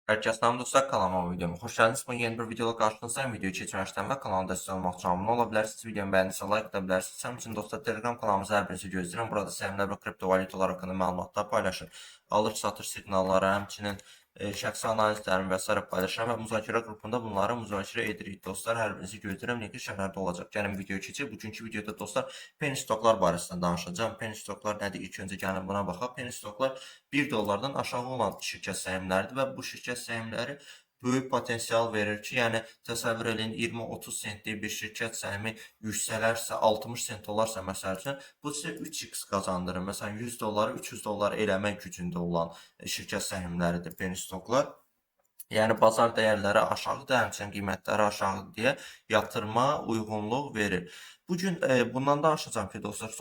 Herkese selam dostlar, kanalıma videoma hoş geldiniz. Bugün yeni bir videoda karşınızdayım. Videoyu keçməmişdən və kanala destek olmaq üçün abunə ola bilərsiniz. Videomu bəyəndisə like edə bilərsiniz. Sənin üçün dostlar Telegram kanalımıza hər birinizi gözləyirəm. Burada səninlə bir kriptovalyutalar haqqında məlumatlar paylaşır. Alış-satış siqnalları, həmçinin şəxsi analizlərimi və s. paylaşıram və müzakirə qrupunda bunları müzakirə edirik dostlar. Hər birinizi gözləyirəm. Linki şərhlərdə olacaq. Gəlin videoya keçək. Bugünkü videoda dostlar penny stoklar barəsində danışacağım. Penny stoklar nədir? İlk öncə gəlin buna baxaq. Penny stoklar 1 dollardan aşağı olan şirkət səhmləridir və bu şirkət səhmləri böyük potensial verir ki, yəni təsəvvür edin 20-30 sentlik bir şirkət səhmi yüksələrsə, 60 sent olarsa məsəl üçün, bu sizə 3x qazandırır. Məsələn 100 dolları 300 dollar eləmək gücündə olan şirkət səhmləridir penny stoklar. Yəni bazar dəyərləri aşağıdır, həmçinin qiymətləri aşağıdır deyə yatırma uyğunluq verir. Bu gün bundan danışacağam ki, dostlar,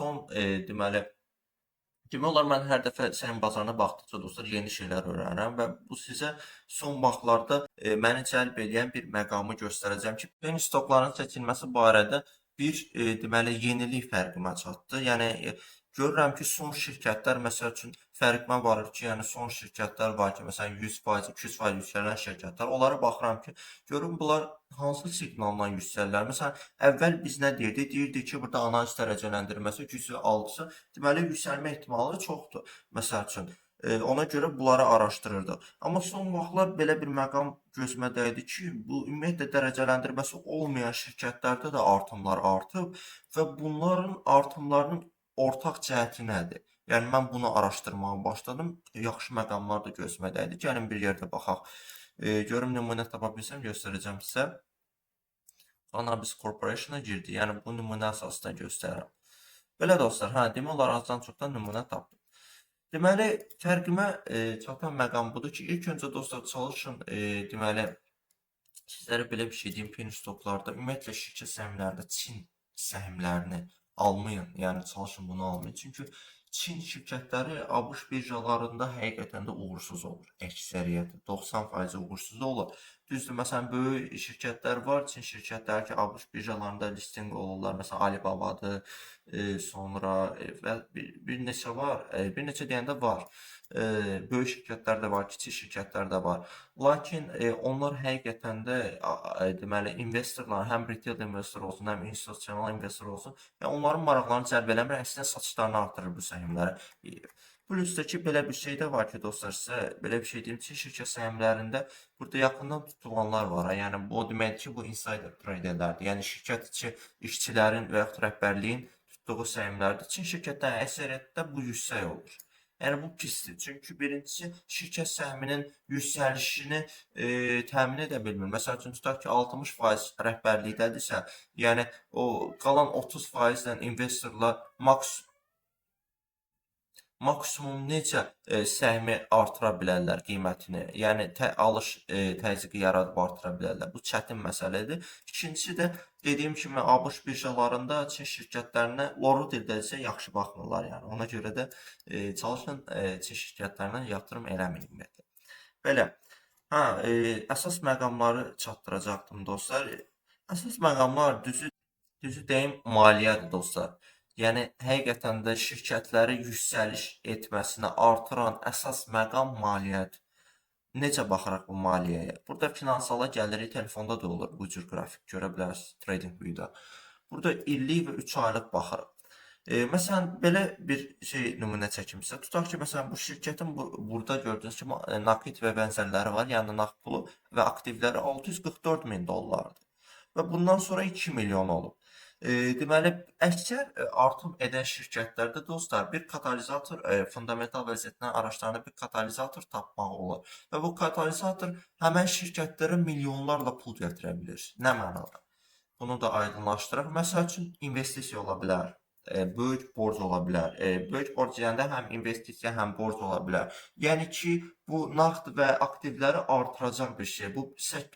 demək olar mən hər dəfə səhm bazarına baxdıqca dostlar yeni şeylər öyrənirəm və bu sizə son vaxtlarda məni cəlb edən bir məqamı göstərəcəm ki, penny stokların seçilməsi barədə deməli yenilik fərqimə çatdı. Yəni görürəm ki, son şirkətlər məsəl üçün fərqimə varır ki, yəni son şirkətlər var ki, məsələn 100%, 200% yüksələn şirkətlər. Onlara baxıram ki, görüm bunlar hansı siqnalla yüksəlirlər. Məsələn, əvvəl biz nə deyirdik? Deyirdik ki, burada analiz dərəcələndirməsi güclü aldısa, deməli yüksəlmə ehtimalı çoxdur. Məsəl üçün, ona görə bunları araşdırırdıq. Amma son vaxtlar belə bir məqam gözümə dəydi ki, bu ümumiyyətlə dərəcələndirməsi olmayan şirkətlərdə də artımlar artıb və bunların artımlarının ortaq cəhəti nədir? Yəni mən bunu araşdırmağa başladım. Yaxşı məqamlar da gözümə dəydi. Gəlin bir yerdə baxaq. Görüm nümunə tapa bilsəm göstərəcəm sizə. Cannabis Corporation-a girdi. Yəni bu nümunə əsasında göstərirəm. Belə dostlar, demək olar azdan çoxdan nümunə tapdım. Deməli, fərqimə çatan məqam budur ki, ilk öncə dostlar çalışın, deməli, sizlərə belə bir şey deyim, penny stoklarda, ümumiyyətlə şirkət səhmlərində Çin səhmlərini almayın. Yəni çalışın bunu almayın. Çünki Çin şirkətləri ABŞ birjalarında həqiqətən də uğursuz olur. Əksəriyyəti 90% uğursuz olur. Düzdür, məsələn, böyük şirkətlər var, Çin şirkətləri ki, ABŞ birjalarında listinq olurlar. Məsələn, Alibabadır, sonra və bir neçə var, bir neçə deyəndə var. Böyük şirkətlər də var, kiçik şirkətlər də var. Lakin onlar həqiqətən də deməli investorlar, həm retail investor olsun, həm institusional investor olsun, yəni onların maraqlarını cəlb eləmir, əksinə satışlarını artırır bu səhmlərə. Plus da ki, belə bir şey də var ki, dostlar, sizə belə bir şey deyim ki, şirkət səhmlərində burada yaxından tutulanlar var. Yəni bu o deməkdir ki, bu insider traderlərdir. Yəni şirkət içi işçilərin və yaxud rəhbərliyin tutduğu səhmlərdir. Çin şirkətlərinin əksəriyyətdə bu yüksək olur. Yəni bu pisdir. Çünki birincisi şirkət səhminin yüksəlişini təmin edə bilmir. Məsəl üçün tutaq ki, 60% rəhbərlikdədirsə, yəni o qalan 30%-lə investorlar maksimum necə səhmi artıra bilərlər qiymətini, yəni təzyiqi yaradıb artıra bilərlər. Bu çətin məsələdir. İkincisi də dediyim kimi ABŞ birjalarında Çin şirkətlərinə loru dildə isə yaxşı baxmırlar, yəni. Ona görə də çalışın Çin şirkətlərinə yatırım eləməyin ümumiyyətlə. Belə. Əsas məqamları çatdıracaqdım dostlar. Əsas məqamlar düzü deyim maliyyədir dostlar. Yəni həqiqətən də şirkətləri yüksəliş etməsinə artıran əsas məqam maliyyədir. Necə baxırıq bu maliyyəyə? Burada finansala gəliri telefonda da olur bu cür qrafik görə bilərsiniz Trading View-da. Burada illik və 3 aylıq baxırıq. Məsələn, belə bir nümunə çəkim sizə. Tutaq ki, məsələn, bu şirkətin burada gördüyünüz kimi nakit və bənzərləri var. Yəni nağd pulu və aktivləri 644 min dollardır. Və bundan sonra 2 milyon olub. Deməli, əksər artım edən şirkətlərdə dostlar bir katalizator, fundamental vəziyyətindən araşdıranda bir katalizator tapmaq olur. Və bu katalizator həmən şirkətlərə milyonlarla pul gətirə bilir. Nə mənada? Bunu da aydınlaşdıraq. Məsəl üçün investisiya ola bilər, böyük borc ola bilər. Böyük borc deyəndə həm investisiya, həm borc ola bilər. Yəni ki, bu nağd və aktivləri artıracaq bir şey. Bu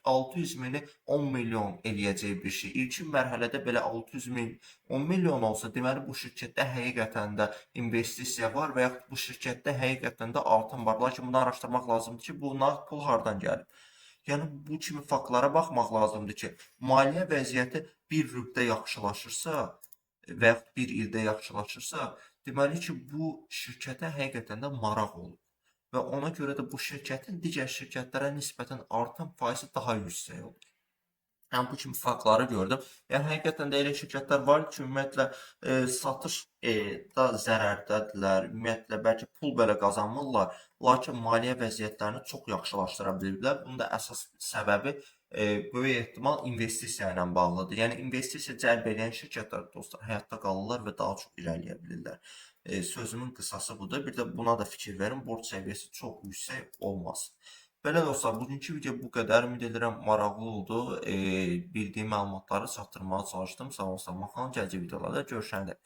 600 mini 10 milyon eləyəcək bir şey. İlkin mərhələdə belə 600 min 10 milyon olsa, deməli bu şirkətdə həqiqətən də investisiya var və yaxud bu şirkətdə həqiqətən də artım var. Lakin bunu araşdırmaq lazımdır ki, bu nağd pul hardan gəlir? Yəni bu kimi faktlara baxmaq lazımdır ki, maliyyə vəziyyəti bir rübdə yaxşılaşırsa və yaxud bir ildə yaxşılaşırsa, deməli ki, bu şirkətə həqiqətən də maraq olur. və ona görə də bu şirkətin digər şirkətlərə nisbətən artan faizi daha yüksək olur. Yəni bu kimi faktları gördüm. Yəni həqiqətən də elə şirkətlər var ki, ümumiyyətlə satış da zərərdədirlər, ümumiyyətlə bəlkə pul belə qazanmırlar, lakin maliyyə vəziyyətlərini çox yaxşılaşdıra biliblər. Bunun da əsas səbəbi böyük ehtimal investisiya ilə bağlıdır. Yəni investisiya cəlb edən şirkətlər dostlar həyatda qalırlar və daha çox irəliləyə bilirlər. Sözümün qısası budur. Bir də buna da fikir verin, borc səviyyəsi çox yüksək olmasın. Belə dostlar, bugünkü video bu qədər. Ümid edirəm maraqlı oldu. Bildiyim məlumatları çatdırmağa çalışdım. Sağ olun, gələcək videolarda görüşəndə.